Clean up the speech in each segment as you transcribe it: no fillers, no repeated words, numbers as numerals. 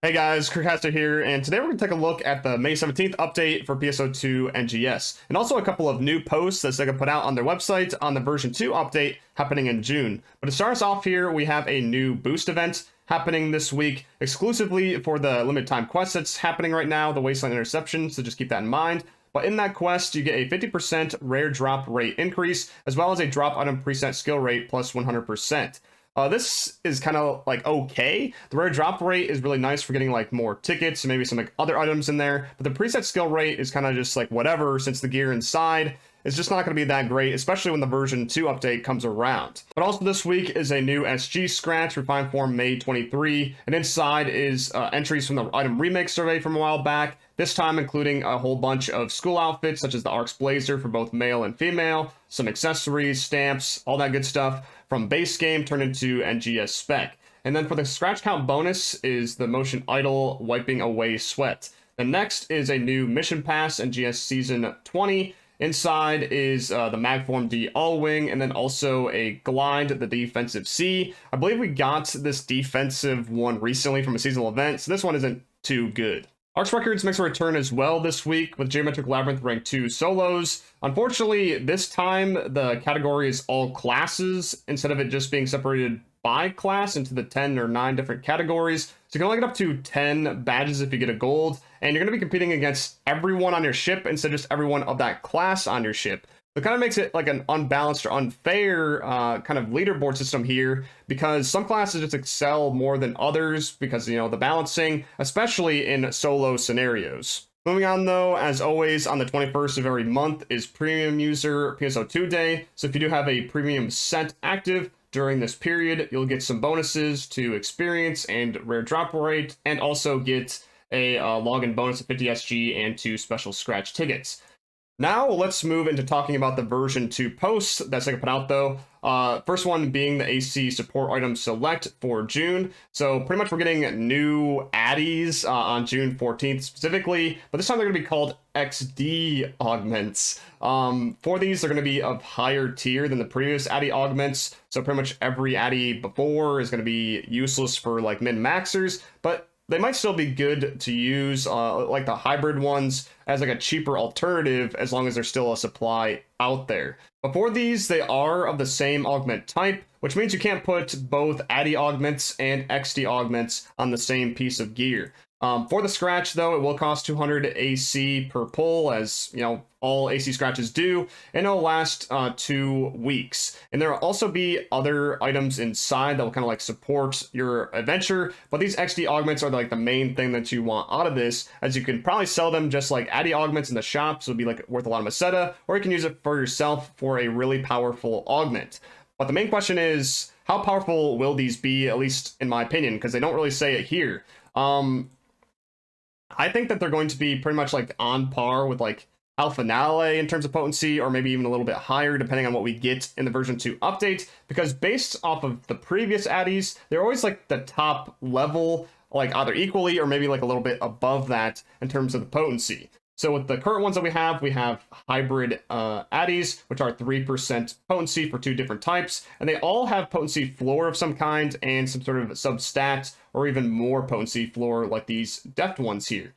Hey guys, CriticasterQ here, and today we're going to take a look at the May 17th update for PSO2 NGS, and also a couple of new posts that SEGA put out on their website on the version 2 update happening in June. But to start us off here, we have a new boost event happening this week, exclusively for the limited time quest that's happening right now, the Wasteland Interception, so just keep that in mind. But in that quest, you get a 50% rare drop rate increase, as well as a drop item preset skill rate plus 100%. This is kind of like okay. The rare drop rate is really nice for getting like more tickets and maybe some like other items in there. But the preset skill rate is kind of just like whatever, since the gear inside is just not going to be that great, especially when the version 2 update comes around. But also this week is a new SG scratch, refined form May 23, and inside is entries from the item remake survey from a while back. This time including a whole bunch of school outfits, such as the ARKS blazer for both male and female, some accessories, stamps, all that good stuff from base game turned into NGS spec. And then for the scratch count bonus is the motion idle wiping away sweat. The next is a new mission pass, NGS season 20. Inside is the Magform D all wing, and then also a glide, the defensive C. I believe we got this defensive one recently from a seasonal event, so this one isn't too good. ARKS Records makes a return as well this week with Geometric Labyrinth Rank 2 solos. Unfortunately, this time the category is all classes instead of it just being separated by class into the 10 or 9 different categories. So you can only get up to 10 badges if you get a gold, and you're going to be competing against everyone on your ship instead of just everyone of that class on your ship. It kind of makes it like an unbalanced or unfair kind of leaderboard system here, because some classes just excel more than others because, you know, the balancing, especially in solo scenarios. Moving on though, as always, on the 21st of every month is Premium User PSO2 Day. So if you do have a premium set active during this period, you'll get some bonuses to experience and rare drop rate, and also get a login bonus of 50 SG and 2 special scratch tickets. Now let's move into talking about the version 2 posts that SEGA put out though. First one being the AC support item select for June. So pretty much we're getting new addies on June 14th specifically, but this time they're going to be called Exdi Augments. For these, they're going to be of higher tier than the previous addy augments. So pretty much every addy before is going to be useless for like min-maxers, but they might still be good to use, like the hybrid ones, as like a cheaper alternative as long as there's still a supply out there. But for these, they are of the same augment type, which means you can't put both addy augments and Exdi augments on the same piece of gear. For the scratch, though, it will cost 200 AC per pull, as you know all AC scratches do, and it'll last 2 weeks. And there will also be other items inside that will kind of like support your adventure, but these XD augments are like the main thing that you want out of this, as you can probably sell them just like addy augments in the shop, so it'll be like worth a lot of Meseta, or you can use it for yourself for a really powerful augment. But the main question is, how powerful will these be, at least in my opinion, because they don't really say it here. I think that they're going to be pretty much like on par with like Finale in terms of potency, or maybe even a little bit higher depending on what we get in the version 2 update, because based off of the previous addies, they're always like the top level, like either equally or maybe like a little bit above that in terms of the potency. So with the current ones that we have hybrid addies, which are 3% potency for 2 different types, and they all have potency floor of some kind and some sort of substat or even more potency floor like these deft ones here.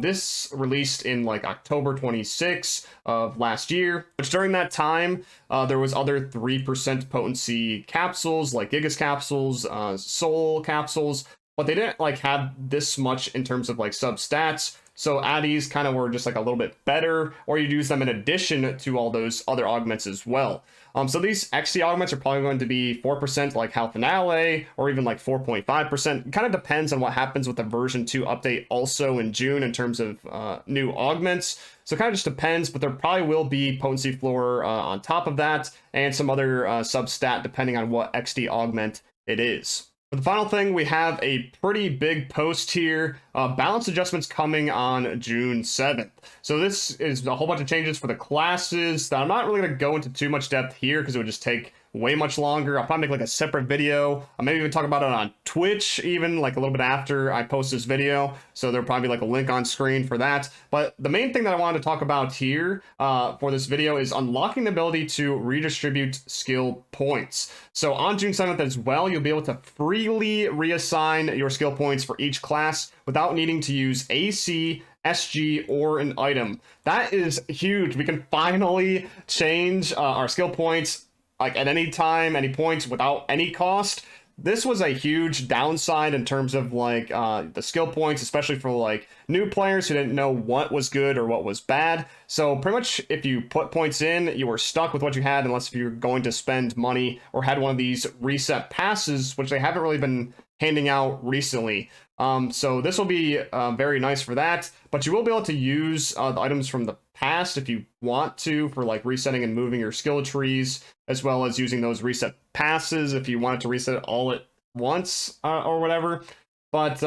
This released in like October 26 of last year, which during that time, there was other 3% potency capsules like Gigas capsules, Soul capsules, but they didn't like have this much in terms of like substats. So addies kind of were just like a little bit better, or you'd use them in addition to all those other augments as well. So these XC augments are probably going to be 4% like Finale, or even like 4.5%. It kind of depends on what happens with the version 2 update also in June in terms of new augments. So it kind of just depends, but there probably will be potency floor on top of that, and some other substat depending on what XD augment it is. For the final thing, we have a pretty big post here, balance adjustments coming on June 7th. So this is a whole bunch of changes for the classes that I'm not really going to go into too much depth here because it would just take way much longer. I'll probably make like a separate video. I'll maybe even talk about it on Twitch, even like a little bit after I post this video. So there'll probably be like a link on screen for that. But the main thing that I wanted to talk about here for this video is unlocking the ability to redistribute skill points. So on June 7th as well, you'll be able to freely reassign your skill points for each class without needing to use AC, SG, or an item. That is huge. We can finally change our skill points like at any time, any points without any cost. This was a huge downside in terms of like the skill points, especially for like new players who didn't know what was good or what was bad. So pretty much if you put points in, you were stuck with what you had unless you're going to spend money or had one of these reset passes, which they haven't really been handing out recently. So this will be very nice for that, but you will be able to use the items from the past if you want to for like resetting and moving your skill trees, as well as using those reset passes if you wanted to reset it all at once or whatever. But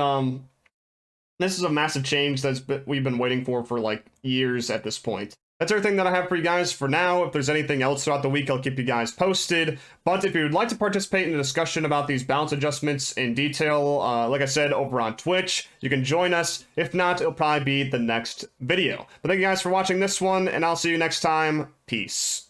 this is a massive change we've been waiting for like years at this point. That's everything that I have for you guys for now. If there's anything else throughout the week, I'll keep you guys posted. But if you would like to participate in a discussion about these balance adjustments in detail, like I said, over on Twitch, you can join us. If not, it'll probably be the next video. But thank you guys for watching this one, and I'll see you next time. Peace.